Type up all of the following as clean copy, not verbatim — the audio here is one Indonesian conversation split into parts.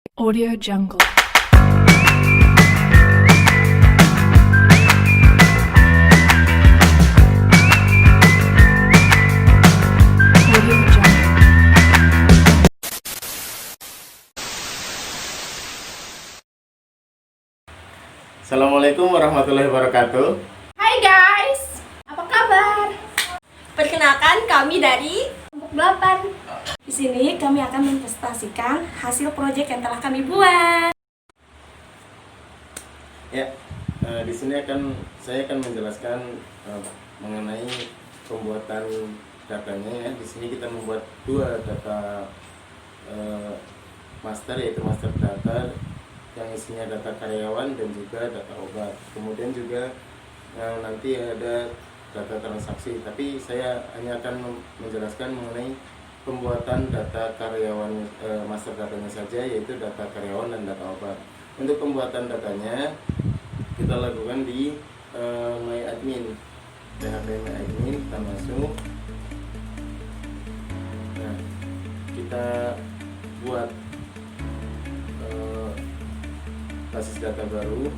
Audio Jungle. Audio Jungle. Assalamualaikum warahmatullahi wabarakatuh. Hai guys, apa kabar? Perkenalkan, kami dari Kelompok 8. Di sini kami akan mempresentasikan hasil proyek yang telah kami buat. Ya, di sini saya akan menjelaskan mengenai pembuatan datanya. Ya. Di sini kita membuat dua data master, yaitu master data yang isinya data karyawan dan juga data obat. Kemudian juga nanti ada data transaksi. Tapi saya hanya akan menjelaskan mengenai pembuatan data karyawan, master datanya saja, yaitu data karyawan dan data obat. Untuk pembuatan datanya kita lakukan di My Admin, PHP My Admin. Kita masuk, nah kita buat basis data baru.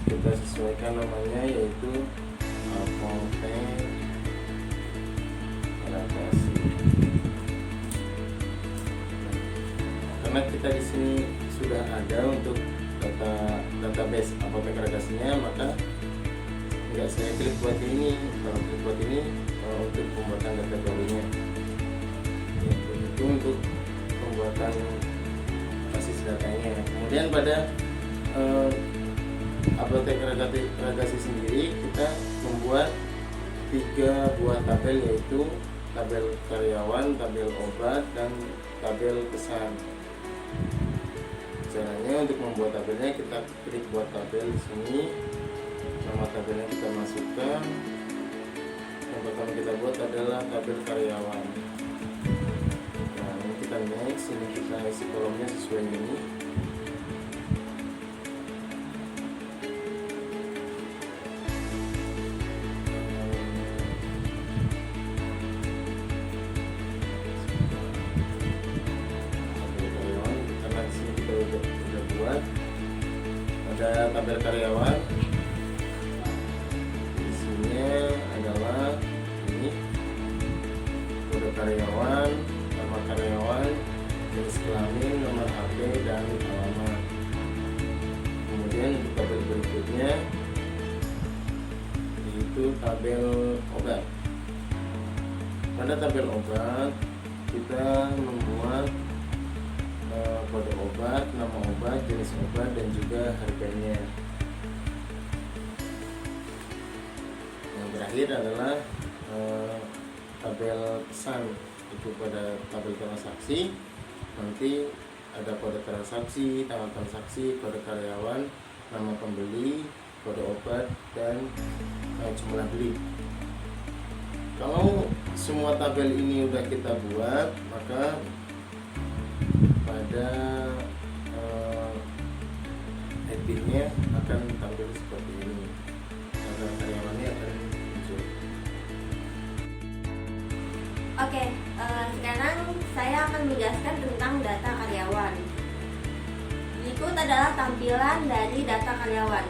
Kita sesuaikan namanya, yaitu konten relasi. Karena kita di sini sudah ada untuk database apotek ragasinya, maka nggak saya klik buat ini. Kalau klik buat ini untuk pembuatan data barunya. Ya, begitu untuk pembuatan basis datanya. Kemudian pada apotek ragasi sendiri kita membuat 3 buah tabel, yaitu tabel karyawan, tabel obat, dan tabel pesan. Caranya untuk membuat tabelnya, kita klik buat tabel di sini. Nama tabelnya kita masukkan. Yang pertama kita buat adalah tabel karyawan. Nah, ini kita next, ini kita isi kolomnya sesuai ini. Ada tabel karyawan, isinya adalah ini: kode karyawan, nama karyawan, jenis kelamin, nomor HP, dan alamat. Kemudian untuk tabel berikutnya yaitu tabel obat. Pada tabel obat kita membuat kode obat, nama obat, jenis obat, dan juga harganya. Yang terakhir adalah tabel pesan. Itu pada tabel transaksi nanti ada kode transaksi, tanggal transaksi, kode karyawan, nama pembeli, kode obat, dan jumlah beli. Kalau semua tabel ini udah kita buat, maka pada adminnya akan tampil seperti ini. Data karyawannya akan muncul. Oke, sekarang saya akan menjelaskan tentang data karyawan. Berikut adalah tampilan dari data karyawan.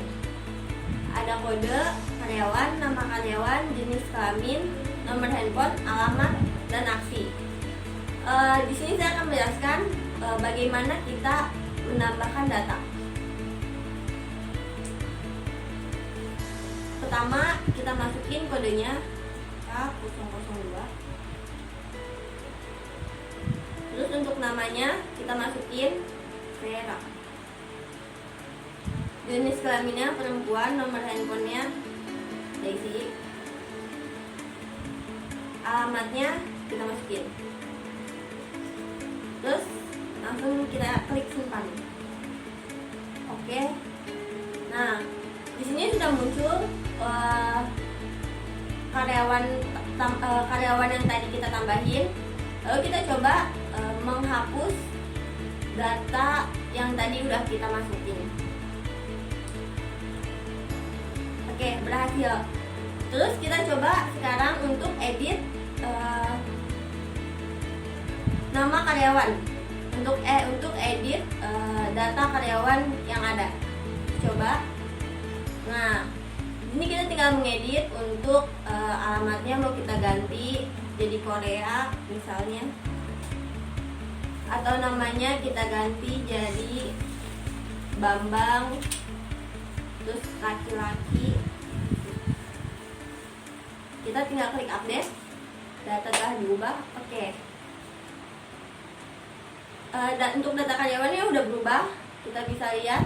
Ada kode karyawan, nama karyawan, jenis kelamin, nomor handphone, alamat, dan aksi. Di sini saya akan menjelaskan bagaimana kita menambahkan data. Pertama, kita masukin kodenya K002. Terus untuk namanya kita masukin Vera. Jenis kelaminnya perempuan, nomor handphonenya Daisy. Alamatnya kita masukin. Terus langsung kita klik simpan. Oke. Nah, di sini sudah muncul karyawan yang tadi kita tambahin. Lalu kita coba menghapus data yang tadi udah kita masukin. Oke, berhasil. Terus kita coba sekarang untuk edit nama karyawan. untuk edit data karyawan yang ada. Coba. Nah, ini kita tinggal mengedit untuk alamatnya mau kita ganti jadi Korea misalnya, atau namanya kita ganti jadi Bambang, terus laki-laki. Kita tinggal klik update, data telah diubah. Oke. Untuk data karyawannya udah berubah, kita bisa lihat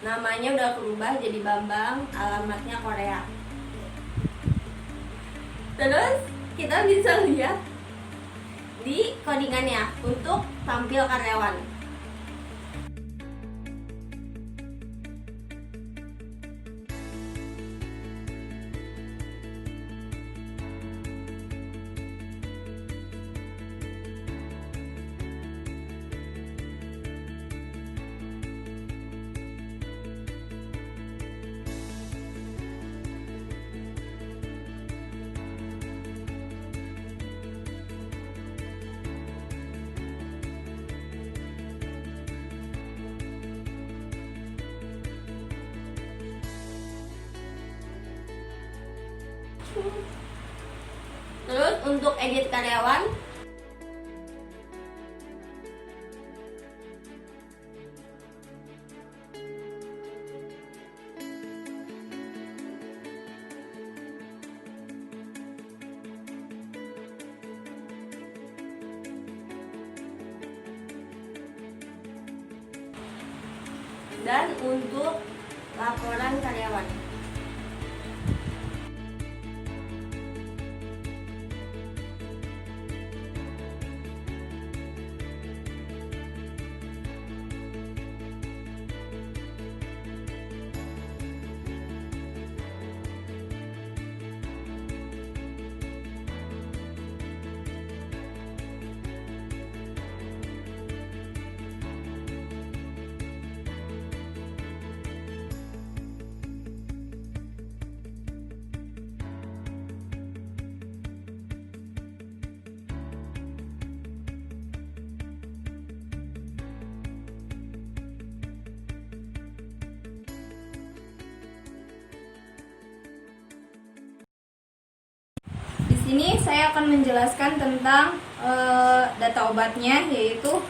namanya udah berubah jadi Bambang, alamatnya Korea. Terus kita bisa lihat di codingannya untuk tampil karyawan. Terus untuk edit karyawan, dan untuk laporan karyawan. Di sini saya akan menjelaskan tentang data obatnya, yaitu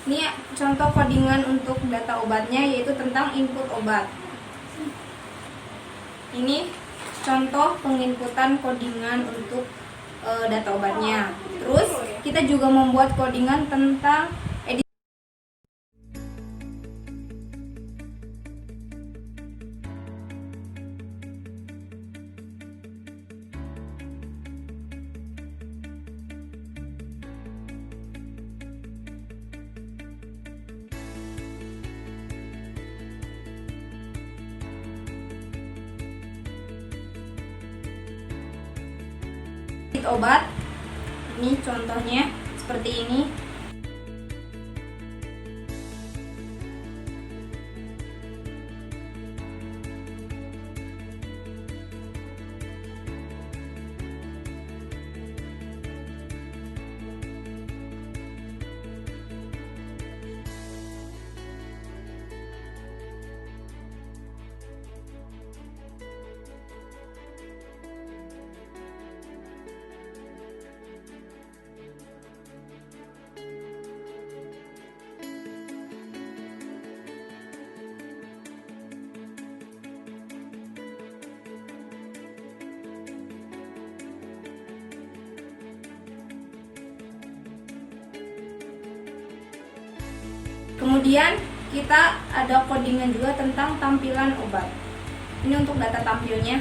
ini contoh codingan untuk data obatnya, yaitu tentang input obat. Ini contoh penginputan codingan untuk data obatnya. Terus kita juga membuat codingan tentang edit. Obat. Ini contohnya seperti ini. Kemudian kita ada codingan juga tentang tampilan obat. Ini untuk data tampilnya.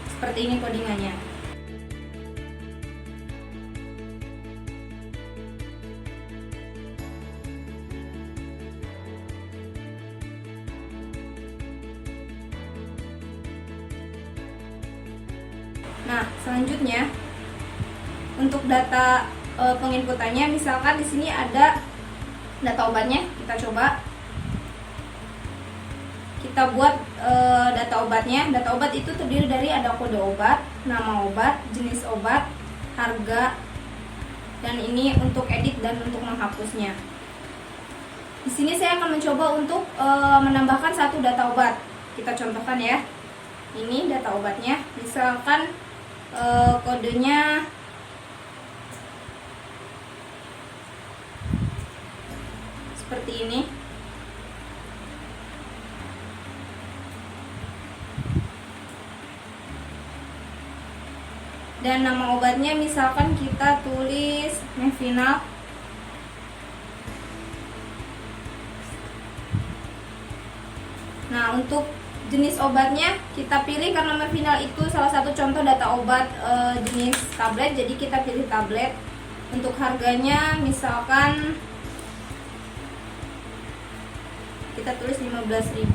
Seperti ini codingannya. Nah, selanjutnya untuk data penginputannya, misalkan di sini ada data obatnya, kita coba kita buat data obatnya. Data obat itu terdiri dari ada kode obat, nama obat, jenis obat, harga, dan ini untuk edit dan untuk menghapusnya. Di sini saya akan mencoba untuk menambahkan satu data obat. Kita contohkan ya. Ini data obatnya. Misalkan kodenya seperti ini. Dan nama obatnya misalkan kita tulis Mevinal. Nah, untuk jenis obatnya kita pilih karena Mevinal itu salah satu contoh data obat jenis tablet, jadi kita pilih tablet. Untuk harganya misalkan kita tulis 15.000.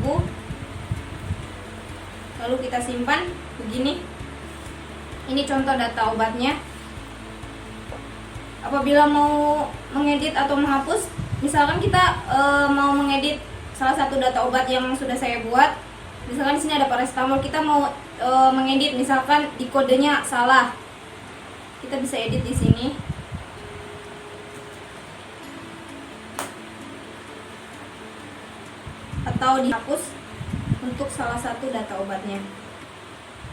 Lalu kita simpan begini. Ini contoh data obatnya. Apabila mau mengedit atau menghapus, misalkan kita mau mengedit salah satu data obat yang sudah saya buat, misalkan di sini ada paracetamol, kita mau mengedit, misalkan di kodenya salah, kita bisa edit di sini. Atau dihapus untuk salah satu data obatnya.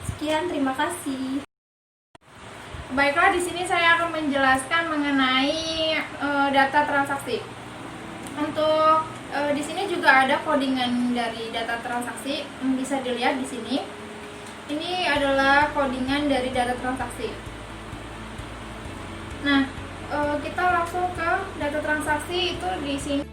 Sekian, terima kasih. Baiklah, di sini saya akan menjelaskan mengenai data transaksi. Untuk di sini juga ada codingan dari data transaksi, bisa dilihat di sini. Ini adalah codingan dari data transaksi. Nah, kita langsung ke data transaksi itu di sini.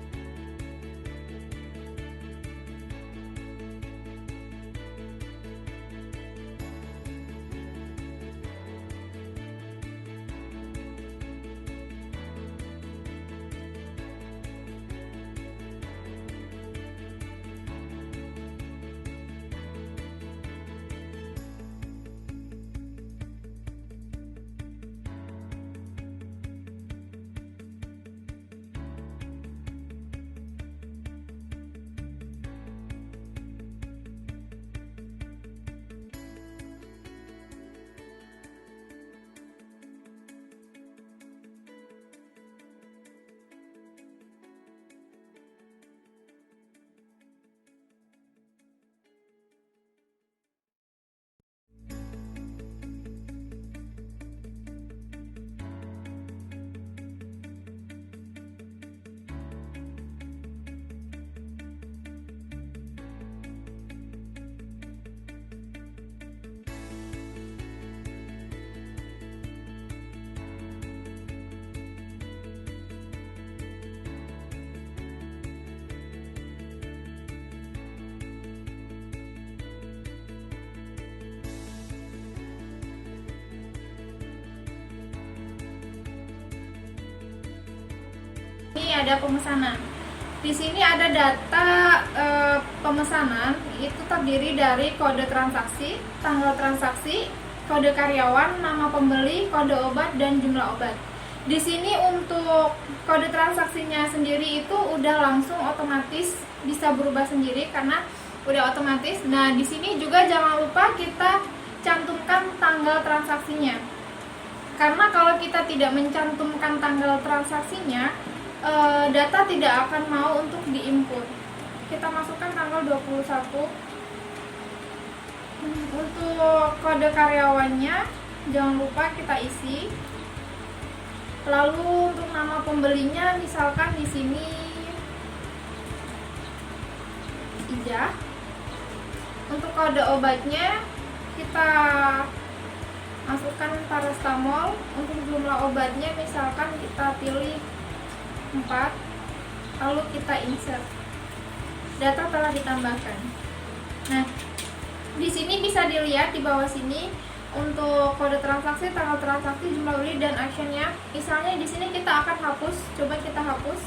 Ini ada pemesanan. Di sini ada data pemesanan, itu terdiri dari kode transaksi, tanggal transaksi, kode karyawan, nama pembeli, kode obat, dan jumlah obat. Di sini untuk kode transaksinya sendiri itu udah langsung otomatis bisa berubah sendiri karena udah otomatis. Nah, di sini juga jangan lupa kita cantumkan tanggal transaksinya. Karena kalau kita tidak mencantumkan tanggal transaksinya, data tidak akan mau untuk diinput. Kita masukkan tanggal 21. Untuk kode karyawannya jangan lupa kita isi. Lalu untuk nama pembelinya misalkan di sini Ijah. Untuk kode obatnya kita masukkan paracetamol. Untuk jumlah obatnya misalkan kita pilih 4, lalu kita insert. Data telah ditambahkan. Nah, di sini bisa dilihat di bawah sini untuk kode transaksi, tanggal transaksi, jumlah beli, dan actionnya. Misalnya di sini kita akan hapus. Coba kita hapus.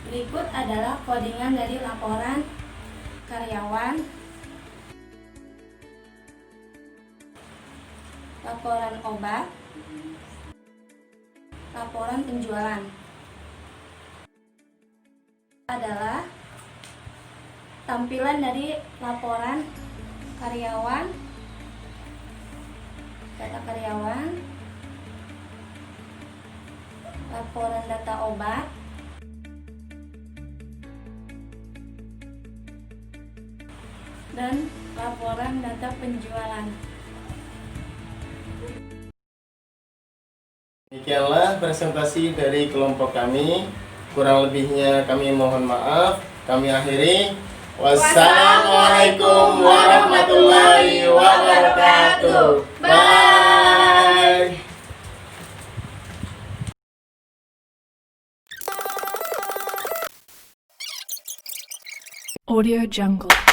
Berikut adalah codingan dari laporan karyawan, laporan obat, laporan penjualan. Adalah tampilan dari laporan karyawan, data karyawan, laporan data obat, dan laporan data penjualan. Demikianlah presentasi dari kelompok kami. Kurang lebihnya kami mohon maaf. Kami akhiri. Wassalamualaikum warahmatullahi wabarakatuh. Bye. Audio Jungle.